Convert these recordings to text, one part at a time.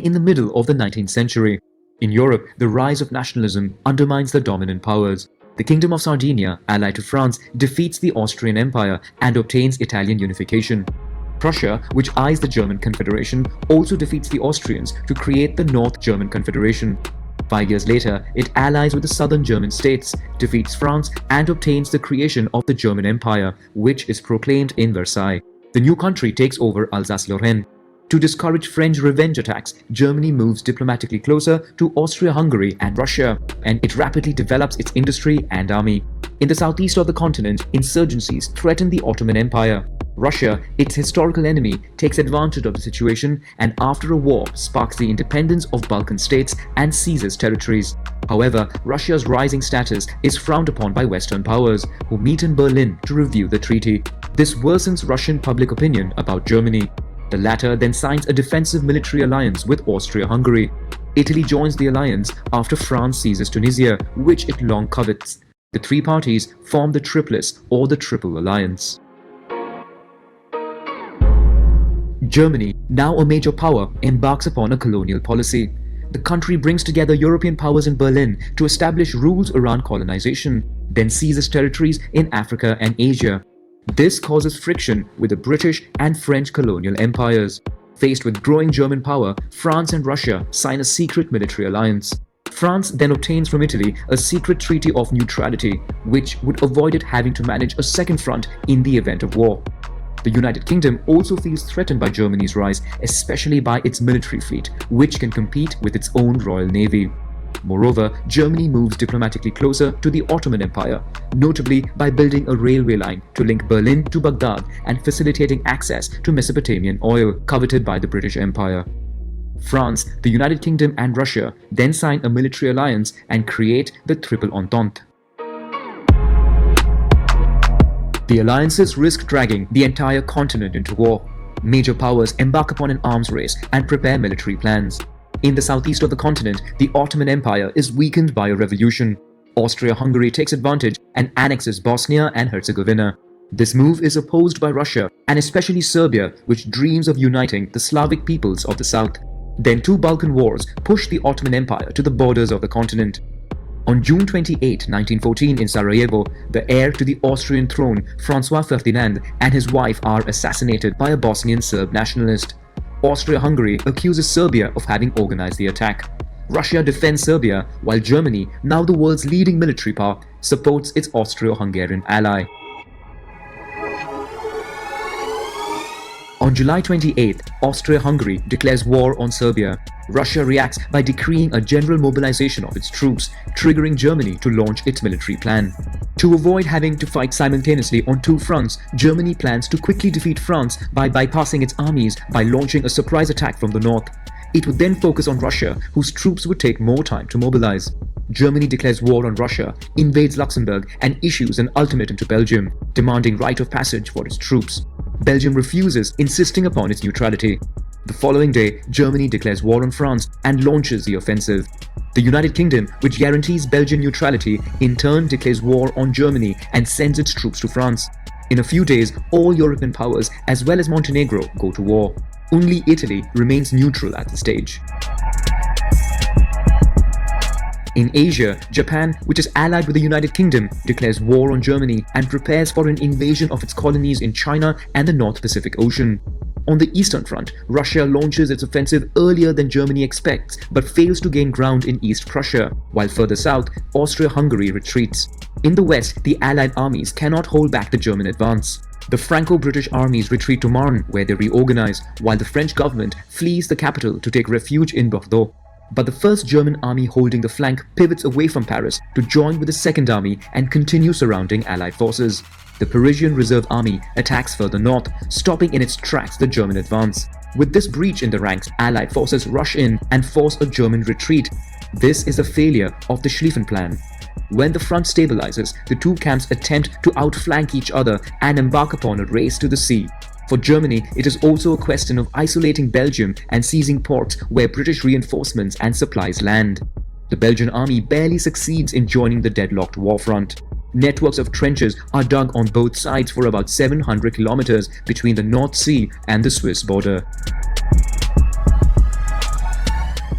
in the middle of the 19th century. In Europe, the rise of nationalism undermines the dominant powers. The Kingdom of Sardinia, allied to France, defeats the Austrian Empire and obtains Italian unification. Prussia, which eyes the German Confederation, also defeats the Austrians to create the North German Confederation. 5 years later, it allies with the southern German states, defeats France, and obtains the creation of the German Empire, which is proclaimed in Versailles. The new country takes over Alsace-Lorraine. To discourage French revenge attacks, Germany moves diplomatically closer to Austria-Hungary and Russia, and it rapidly develops its industry and army. In the southeast of the continent, insurgencies threaten the Ottoman Empire. Russia, its historical enemy, takes advantage of the situation and after a war sparks the independence of Balkan states and seizes territories. However, Russia's rising status is frowned upon by Western powers, who meet in Berlin to review the treaty. This worsens Russian public opinion about Germany. The latter then signs a defensive military alliance with Austria-Hungary. Italy joins the alliance after France seizes Tunisia, which it long covets. The three parties form the Triplice or the Triple Alliance. Germany, now a major power, embarks upon a colonial policy. The country brings together European powers in Berlin to establish rules around colonization, then seizes territories in Africa and Asia. This causes friction with the British and French colonial empires. Faced with growing German power, France and Russia sign a secret military alliance. France then obtains from Italy a secret treaty of neutrality, which would avoid it having to manage a second front in the event of war. The United Kingdom also feels threatened by Germany's rise, especially by its military fleet, which can compete with its own Royal Navy. Moreover, Germany moves diplomatically closer to the Ottoman Empire, notably by building a railway line to link Berlin to Baghdad and facilitating access to Mesopotamian oil coveted by the British Empire. France, the United Kingdom and Russia then sign a military alliance and create the Triple Entente. The alliances risk dragging the entire continent into war. Major powers embark upon an arms race and prepare military plans. In the southeast of the continent, the Ottoman Empire is weakened by a revolution. Austria-Hungary takes advantage and annexes Bosnia and Herzegovina. This move is opposed by Russia and especially Serbia, which dreams of uniting the Slavic peoples of the south. Then two Balkan wars push the Ottoman Empire to the borders of the continent. On June 28, 1914 in Sarajevo, the heir to the Austrian throne, Francois Ferdinand, and his wife are assassinated by a Bosnian Serb nationalist. Austria-Hungary accuses Serbia of having organized the attack. Russia defends Serbia, while Germany, now the world's leading military power, supports its Austro-Hungarian ally. On July 28, Austria-Hungary declares war on Serbia. Russia reacts by decreeing a general mobilization of its troops, triggering Germany to launch its military plan. To avoid having to fight simultaneously on two fronts, Germany plans to quickly defeat France by bypassing its armies by launching a surprise attack from the north. It would then focus on Russia, whose troops would take more time to mobilize. Germany declares war on Russia, invades Luxembourg, and issues an ultimatum to Belgium, demanding right of passage for its troops. Belgium refuses, insisting upon its neutrality. The following day, Germany declares war on France and launches the offensive. The United Kingdom, which guarantees Belgian neutrality, in turn declares war on Germany and sends its troops to France. In a few days, all European powers, as well as Montenegro, go to war. Only Italy remains neutral at the stage. In Asia, Japan, which is allied with the United Kingdom, declares war on Germany and prepares for an invasion of its colonies in China and the North Pacific Ocean. On the Eastern Front, Russia launches its offensive earlier than Germany expects but fails to gain ground in East Prussia, while further south, Austria-Hungary retreats. In the west, the Allied armies cannot hold back the German advance. The Franco-British armies retreat to Marne, where they reorganize, while the French government flees the capital to take refuge in Bordeaux. But the first German army holding the flank pivots away from Paris to join with the Second Army and continue surrounding Allied forces. The Parisian Reserve Army attacks further north, stopping in its tracks the German advance. With this breach in the ranks, Allied forces rush in and force a German retreat. This is a failure of the Schlieffen Plan. When the front stabilizes, the two camps attempt to outflank each other and embark upon a race to the sea. For Germany, it is also a question of isolating Belgium and seizing ports where British reinforcements and supplies land. The Belgian army barely succeeds in joining the deadlocked war front. Networks of trenches are dug on both sides for about 700 kilometers between the North Sea and the Swiss border.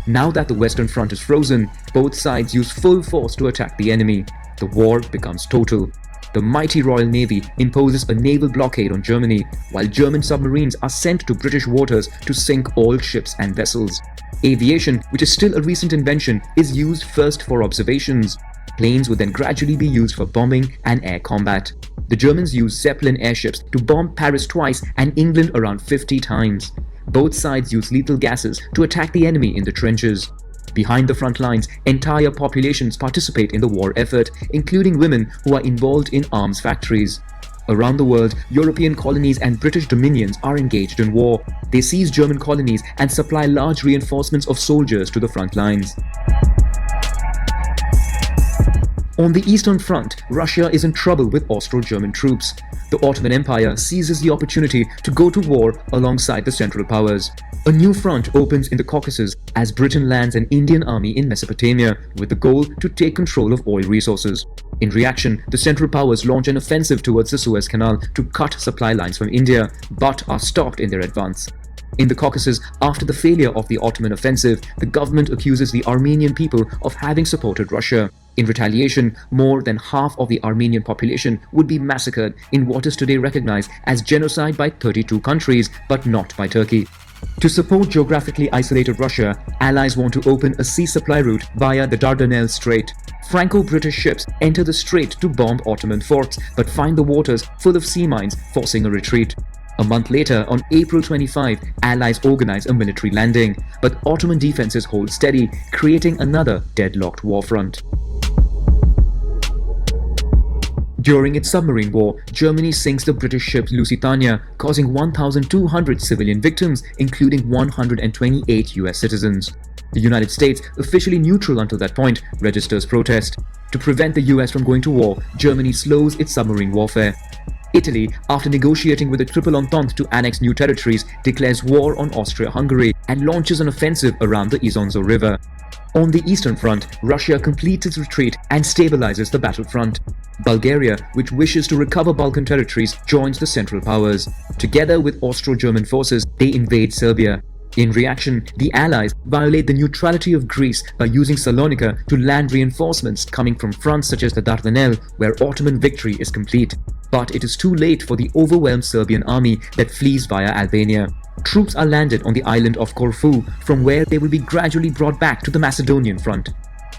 Now that the Western Front is frozen, both sides use full force to attack the enemy. The war becomes total. The mighty Royal Navy imposes a naval blockade on Germany, while German submarines are sent to British waters to sink all ships and vessels. Aviation, which is still a recent invention, is used first for observations. Planes would then gradually be used for bombing and air combat. The Germans used Zeppelin airships to bomb Paris twice and England around 50 times. Both sides use lethal gases to attack the enemy in the trenches. Behind the front lines, entire populations participate in the war effort, including women who are involved in arms factories. Around the world, European colonies and British dominions are engaged in war. They seize German colonies and supply large reinforcements of soldiers to the front lines. On the Eastern Front, Russia is in trouble with Austro-German troops. The Ottoman Empire seizes the opportunity to go to war alongside the Central Powers. A new front opens in the Caucasus as Britain lands an Indian army in Mesopotamia with the goal to take control of oil resources. In reaction, the Central Powers launch an offensive towards the Suez Canal to cut supply lines from India, but are stopped in their advance. In the Caucasus, after the failure of the Ottoman offensive, the government accuses the Armenian people of having supported Russia. In retaliation, more than half of the Armenian population would be massacred in what is today recognized as genocide by 32 countries, but not by Turkey. To support geographically isolated Russia, allies want to open a sea supply route via the Dardanelles Strait. Franco-British ships enter the strait to bomb Ottoman forts, but find the waters full of sea mines, forcing a retreat. A month later, on April 25, allies organize a military landing, but Ottoman defenses hold steady, creating another deadlocked war front. During its submarine war, Germany sinks the British ship Lusitania, causing 1,200 civilian victims, including 128 US citizens. The United States, officially neutral until that point, registers protest. To prevent the US from going to war, Germany slows its submarine warfare. Italy, after negotiating with the Triple Entente to annex new territories, declares war on Austria-Hungary and launches an offensive around the Isonzo River. On the Eastern Front, Russia completes its retreat and stabilizes the battlefront. Bulgaria, which wishes to recover Balkan territories, joins the Central Powers. Together with Austro-German forces, they invade Serbia. In reaction, the Allies violate the neutrality of Greece by using Salonika to land reinforcements coming from fronts such as the Dardanelles, where Ottoman victory is complete. But it is too late for the overwhelmed Serbian army that flees via Albania. Troops are landed on the island of Corfu, from where they will be gradually brought back to the Macedonian front.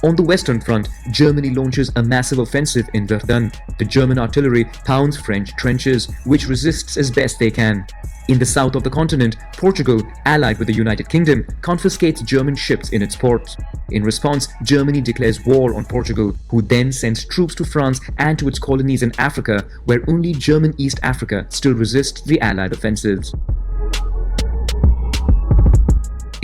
On the Western Front, Germany launches a massive offensive in Verdun. The German artillery pounds French trenches, which resists as best they can. In the south of the continent, Portugal, allied with the United Kingdom, confiscates German ships in its ports. In response, Germany declares war on Portugal, who then sends troops to France and to its colonies in Africa, where only German East Africa still resists the Allied offensives.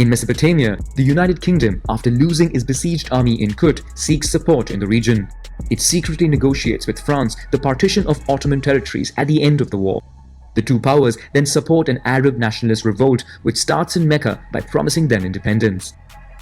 In Mesopotamia, the United Kingdom, after losing its besieged army in Kut, seeks support in the region. It secretly negotiates with France the partition of Ottoman territories at the end of the war. The two powers then support an Arab nationalist revolt which starts in Mecca by promising them independence.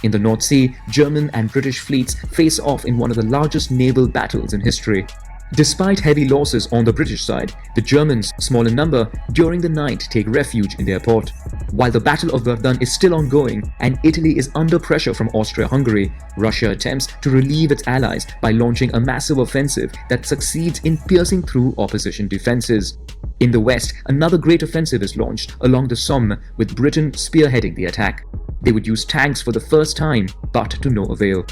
In the North Sea, German and British fleets face off in one of the largest naval battles in history. Despite heavy losses on the British side, the Germans, small in number, during the night take refuge in their port. While the Battle of Verdun is still ongoing and Italy is under pressure from Austria-Hungary, Russia attempts to relieve its allies by launching a massive offensive that succeeds in piercing through opposition defenses. In the west, another great offensive is launched along the Somme, with Britain spearheading the attack. They would use tanks for the first time, but to no avail.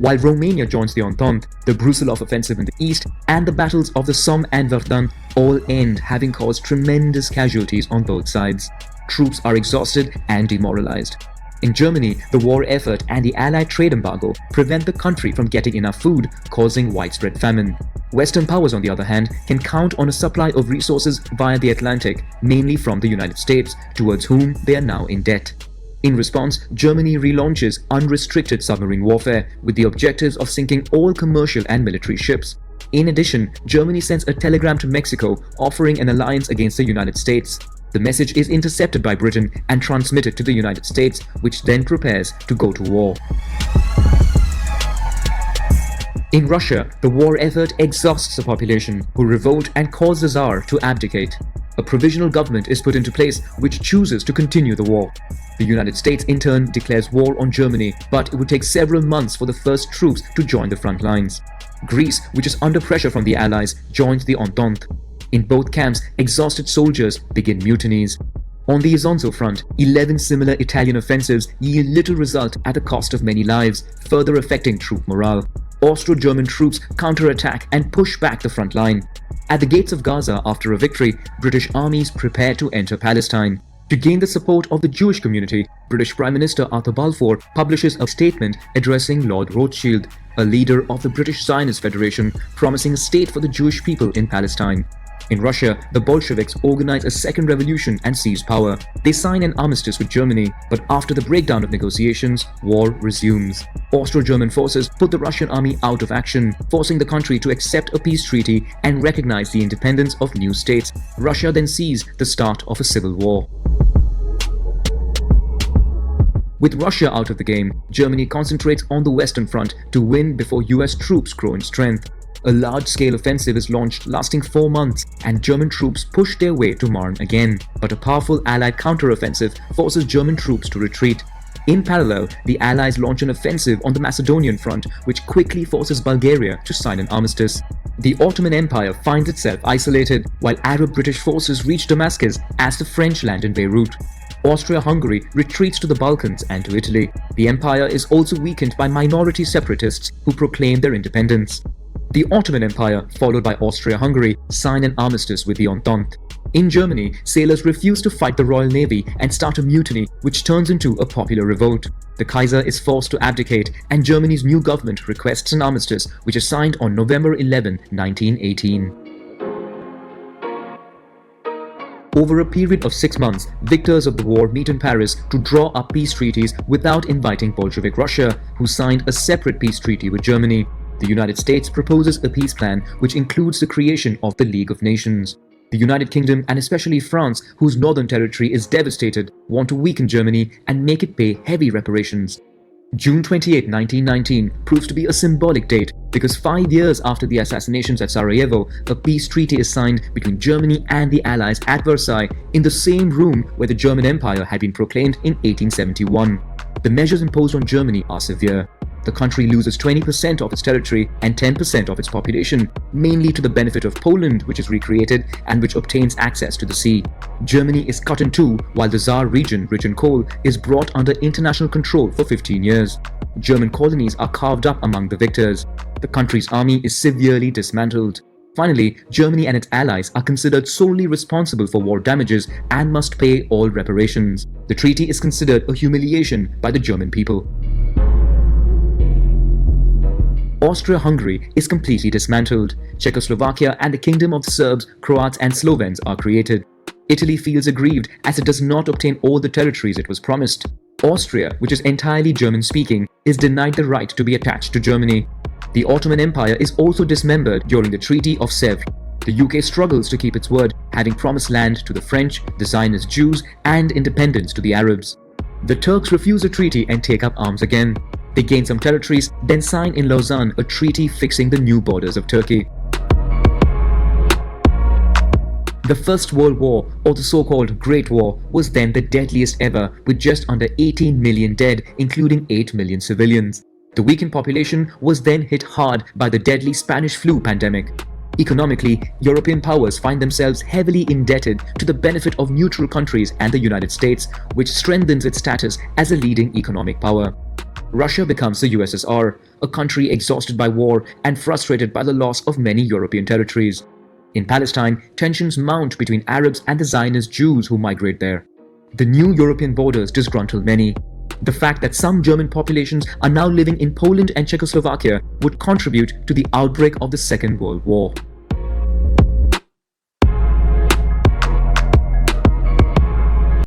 While Romania joins the Entente, the Brusilov offensive in the east and the battles of the Somme and Verdun all end, having caused tremendous casualties on both sides. Troops are exhausted and demoralized. In Germany, the war effort and the Allied trade embargo prevent the country from getting enough food, causing widespread famine. Western powers, on the other hand, can count on a supply of resources via the Atlantic, mainly from the United States, towards whom they are now in debt. In response, Germany relaunches unrestricted submarine warfare with the objectives of sinking all commercial and military ships. In addition, Germany sends a telegram to Mexico offering an alliance against the United States. The message is intercepted by Britain and transmitted to the United States, which then prepares to go to war. In Russia, the war effort exhausts the population, who revolt and cause the Tsar to abdicate. A provisional government is put into place which chooses to continue the war. The United States in turn declares war on Germany, but it would take several months for the first troops to join the front lines. Greece, which is under pressure from the Allies, joins the Entente. In both camps, exhausted soldiers begin mutinies. On the Isonzo front, 11 similar Italian offensives yield little result at the cost of many lives, further affecting troop morale. Austro-German troops counterattack and push back the front line. At the gates of Gaza after a victory, British armies prepare to enter Palestine. To gain the support of the Jewish community, British Prime Minister Arthur Balfour publishes a statement addressing Lord Rothschild, a leader of the British Zionist Federation, promising a state for the Jewish people in Palestine. In Russia, the Bolsheviks organize a second revolution and seize power. They sign an armistice with Germany, but after the breakdown of negotiations, war resumes. Austro-German forces put the Russian army out of action, forcing the country to accept a peace treaty and recognize the independence of new states. Russia then sees the start of a civil war. With Russia out of the game, Germany concentrates on the Western Front to win before US troops grow in strength. A large-scale offensive is launched lasting 4 months, and German troops push their way to Marne again. But a powerful Allied counter-offensive forces German troops to retreat. In parallel, the Allies launch an offensive on the Macedonian front, which quickly forces Bulgaria to sign an armistice. The Ottoman Empire finds itself isolated, while Arab-British forces reach Damascus as the French land in Beirut. Austria-Hungary retreats to the Balkans and to Italy. The empire is also weakened by minority separatists who proclaim their independence. The Ottoman Empire, followed by Austria-Hungary, sign an armistice with the Entente. In Germany, sailors refuse to fight the Royal Navy and start a mutiny, which turns into a popular revolt. The Kaiser is forced to abdicate, and Germany's new government requests an armistice, which is signed on November 11, 1918. Over a period of 6 months, victors of the war meet in Paris to draw up peace treaties without inviting Bolshevik Russia, who signed a separate peace treaty with Germany. The United States proposes a peace plan which includes the creation of the League of Nations. The United Kingdom, and especially France, whose northern territory is devastated, want to weaken Germany and make it pay heavy reparations. June 28, 1919 proves to be a symbolic date because 5 years after the assassinations at Sarajevo, a peace treaty is signed between Germany and the Allies at Versailles in the same room where the German Empire had been proclaimed in 1871. The measures imposed on Germany are severe. The country loses 20% of its territory and 10% of its population, mainly to the benefit of Poland, which is recreated and which obtains access to the sea. Germany is cut in two, while the Saar region, rich in coal, is brought under international control for 15 years. German colonies are carved up among the victors. The country's army is severely dismantled. Finally, Germany and its allies are considered solely responsible for war damages and must pay all reparations. The treaty is considered a humiliation by the German people. Austria-Hungary is completely dismantled. Czechoslovakia and the Kingdom of the Serbs, Croats and Slovens are created. Italy feels aggrieved as it does not obtain all the territories it was promised. Austria, which is entirely German-speaking, is denied the right to be attached to Germany. The Ottoman Empire is also dismembered during the Treaty of Sèvres. The UK struggles to keep its word, having promised land to the French, the Zionist Jews, and independence to the Arabs. The Turks refuse the treaty and take up arms again. They gain some territories, then sign in Lausanne a treaty fixing the new borders of Turkey. The First World War, or the so-called Great War, was then the deadliest ever, with just under 18 million dead, including 8 million civilians. The weakened population was then hit hard by the deadly Spanish flu pandemic. Economically, European powers find themselves heavily indebted to the benefit of neutral countries and the United States, which strengthens its status as a leading economic power. Russia becomes the USSR, a country exhausted by war and frustrated by the loss of many European territories. In Palestine, tensions mount between Arabs and the Zionist Jews who migrate there. The new European borders disgruntle many. The fact that some German populations are now living in Poland and Czechoslovakia would contribute to the outbreak of the Second World War.